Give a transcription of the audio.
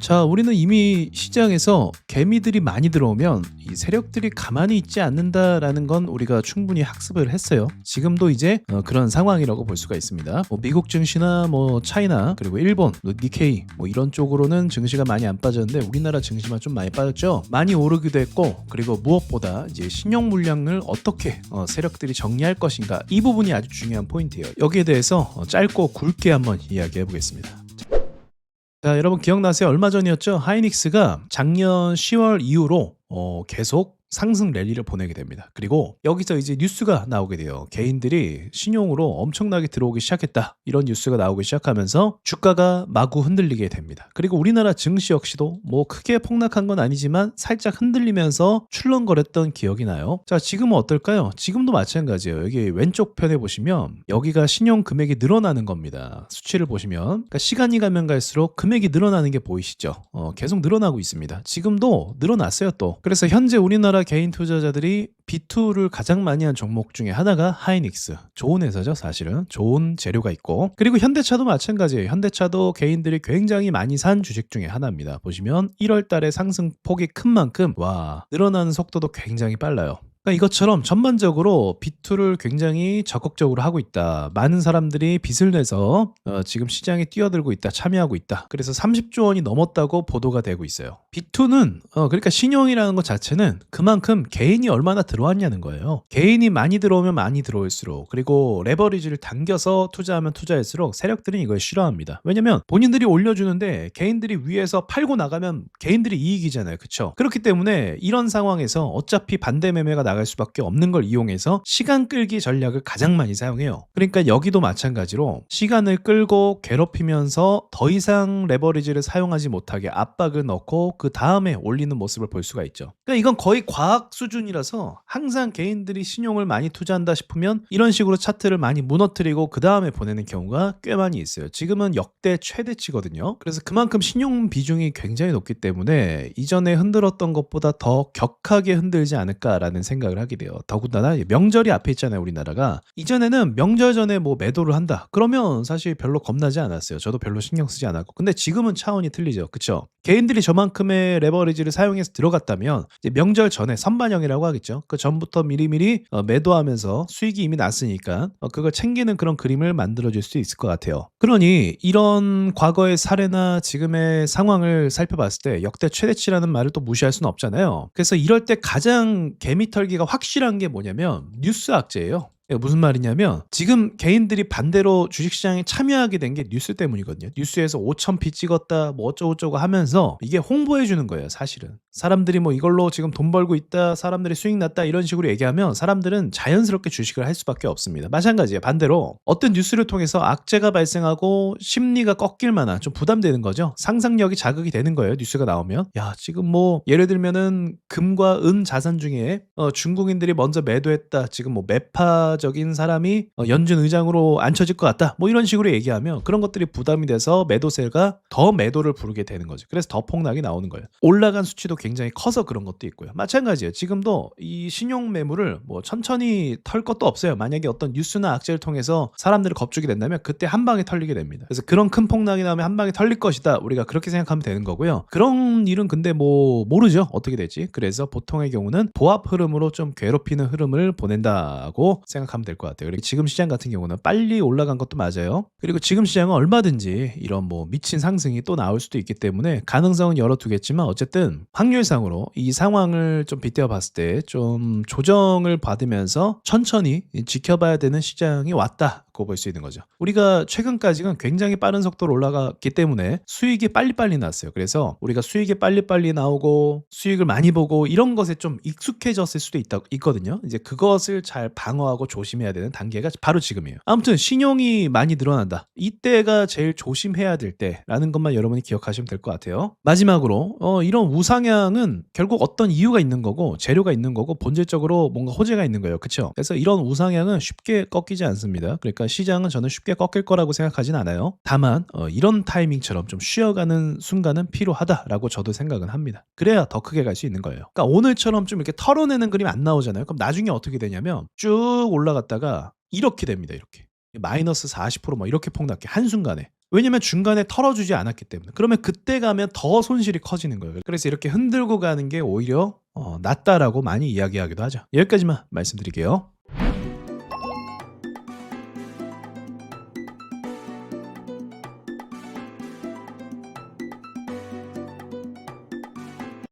자, 우리는 이미 시장에서 개미들이 많이 들어오면 이 세력들이 가만히 있지 않는다라는 건 우리가 충분히 학습을 했어요. 지금도 이제 그런 상황이라고 볼 수가 있습니다. 뭐 미국 증시나 뭐 차이나 그리고 일본, 니케이 뭐 이런 쪽으로는 증시가 많이 안 빠졌는데 우리나라 증시만 좀 많이 빠졌죠. 많이 오르기도 했고, 그리고 무엇보다 이제 신용 물량을 어떻게 세력들이 정리할 것인가, 이 부분이 아주 중요한 포인트예요. 여기에 대해서 짧고 굵게 한번 이야기해 보겠습니다. 자, 여러분 기억나세요? 얼마 전이었죠? 하이닉스가 작년 10월 이후로 계속 상승 랠리를 보내게 됩니다. 그리고 여기서 이제 뉴스가 나오게 돼요. 개인들이 신용으로 엄청나게 들어오기 시작했다, 이런 뉴스가 나오기 시작하면서 주가가 마구 흔들리게 됩니다. 그리고 우리나라 증시 역시도 뭐 크게 폭락한 건 아니지만 살짝 흔들리면서 출렁거렸던 기억이 나요. 자, 지금은 어떨까요? 지금도 마찬가지예요. 여기 왼쪽 편에 보시면 여기가 신용 금액이 늘어나는 겁니다. 수치를 보시면, 그러니까 시간이 가면 갈수록 금액이 늘어나는 게 보이시죠? 계속 늘어나고 있습니다. 지금도 늘어났어요 또. 그래서 현재 우리나라 개인 투자자들이 B2를 가장 많이 한 종목 중에 하나가 하이닉스. 좋은 회사죠, 사실은. 좋은 재료가 있고. 그리고 현대차도 마찬가지예요. 현대차도 개인들이 굉장히 많이 산 주식 중에 하나입니다. 보시면 1월 달에 상승폭이 큰 만큼 늘어나는 속도도 굉장히 빨라요. 그러니까 이것처럼 전반적으로 B2를 굉장히 적극적으로 하고 있다. 많은 사람들이 빚을 내서 지금 시장에 뛰어들고 있다, 참여하고 있다. 그래서 30조 원이 넘었다고 보도가 되고 있어요. B2는 그러니까 신용이라는 것 자체는 그만큼 개인이 얼마나 들어왔냐는 거예요. 개인이 많이 들어오면 많이 들어올수록, 그리고 레버리지를 당겨서 투자하면 투자할수록 세력들은 이걸 싫어합니다. 왜냐면 본인들이 올려주는데 개인들이 위에서 팔고 나가면 개인들이 이익이잖아요. 그렇죠? 그렇기 때문에 이런 상황에서 어차피 반대 매매가 나갈 수밖에 없는 걸 이용해서 시간 끌기 전략을 가장 많이 사용해요. 그러니까 여기도 마찬가지로 시간을 끌고 괴롭히면서 더 이상 레버리지를 사용하지 못하게 압박을 넣고 그 다음에 올리는 모습을 볼 수가 있죠. 그러니까 이건 거의 과학 수준이라서 항상 개인들이 신용을 많이 투자한다 싶으면 이런 식으로 차트를 많이 무너뜨리고 그 다음에 보내는 경우가 꽤 많이 있어요. 지금은 역대 최대치거든요. 그래서 그만큼 신용 비중이 굉장히 높기 때문에 이전에 흔들었던 것보다 더 격하게 흔들지 않을까라는 생각을 하게 돼요. 더군다나 명절이 앞에 있잖아요, 우리나라가. 이전에는 명절 전에 뭐 매도를 한다 그러면 사실 별로 겁나지 않았어요. 저도 별로 신경 쓰지 않았고. 근데 지금은 차원이 틀리죠. 그쵸? 개인들이 저만큼의 레버리지를 사용해서 들어갔다면 이제 명절 전에 선반영이라고 하겠죠. 그 전부터 미리미리 매도하면서 수익이 이미 났으니까 그걸 챙기는 그런 그림을 만들어줄 수 있을 것 같아요. 그러니 이런 과거의 사례나 지금의 상황을 살펴봤을 때 역대 최대치라는 말을 또 무시할 수는 없잖아요. 그래서 이럴 때 가장 개미 털기가 확실한 게 뭐냐면 뉴스 악재예요. 무슨 말이냐면 지금 개인들이 반대로 주식시장에 참여하게 된 게 뉴스 때문이거든요. 뉴스에서 5,000p 찍었다 뭐 어쩌고저쩌고 하면서 이게 홍보해 주는 거예요. 사실은 사람들이 뭐 이걸로 지금 돈 벌고 있다, 사람들이 수익 났다, 이런 식으로 얘기하면 사람들은 자연스럽게 주식을 할 수밖에 없습니다. 마찬가지예요. 반대로 어떤 뉴스를 통해서 악재가 발생하고 심리가 꺾일 만한, 좀 부담되는 거죠. 상상력이 자극이 되는 거예요. 뉴스가 나오면 야, 지금 뭐 예를 들면은 금과 은 자산 중에 중국인들이 먼저 매도했다, 지금 뭐 매파적인 사람이 연준 의장으로 앉혀질 것 같다, 뭐 이런 식으로 얘기하면 그런 것들이 부담이 돼서 매도세가 더 매도를 부르게 되는 거죠. 그래서 더 폭락이 나오는 거예요. 올라간 수치도 굉장히 커서 그런 것도 있고요. 마찬가지예요. 지금도 이 신용 매물을 뭐 천천히 털 것도 없어요. 만약에 어떤 뉴스나 악재를 통해서 사람들이 겁주게 된다면 그때 한 방에 털리게 됩니다. 그래서 그런 큰 폭락이 나오면 한 방에 털릴 것이다, 우리가 그렇게 생각하면 되는 거고요. 그런 일은 근데 뭐 모르죠, 어떻게 될지. 그래서 보통의 경우는 보합 흐름으로 좀 괴롭히는 흐름을 보낸다고 생각하면 될 것 같아요. 그리고 지금 시장 같은 경우는 빨리 올라간 것도 맞아요. 그리고 지금 시장은 얼마든지 이런 뭐 미친 상승이 또 나올 수도 있기 때문에 가능성은 열어두겠지만, 어쨌든 확률상으로 이 상황을 좀 빗대어 봤을 때 좀 조정을 받으면서 천천히 지켜봐야 되는 시장이 왔다고 볼 수 있는 거죠. 우리가 최근까지는 굉장히 빠른 속도로 올라갔기 때문에 수익이 빨리빨리 났어요. 그래서 우리가 수익이 빨리빨리 나오고 수익을 많이 보고 이런 것에 좀 익숙해졌을 수도 있거든요. 이제 그것을 잘 방어하고 조심해야 되는 단계가 바로 지금이에요. 아무튼 신용이 많이 늘어난다, 이때가 제일 조심해야 될 때라는 것만 여러분이 기억하시면 될 것 같아요. 마지막으로 이런 우상향은 결국 어떤 이유가 있는 거고 재료가 있는 거고 본질적으로 뭔가 호재가 있는 거예요. 그렇죠? 그래서 이런 우상향은 쉽게 꺾이지 않습니다. 그러니까 시장은 저는 쉽게 꺾일 거라고 생각하진 않아요. 다만 이런 타이밍처럼 좀 쉬어가는 순간은 필요하다라고 저도 생각은 합니다. 그래야 더 크게 갈 수 있는 거예요. 그러니까 오늘처럼 좀 이렇게 털어내는 그림이 안 나오잖아요. 그럼 나중에 어떻게 되냐면 쭉 올라갔다가 이렇게 됩니다. 이렇게 마이너스 40%뭐 이렇게 폭락해, 한순간에. 왜냐면 중간에 털어주지 않았기 때문에. 그러면 그때 가면 더 손실이 커지는 거예요. 그래서 이렇게 흔들고 가는 게 오히려 낫다라고 많이 이야기하기도 하죠. 여기까지만 말씀드릴게요.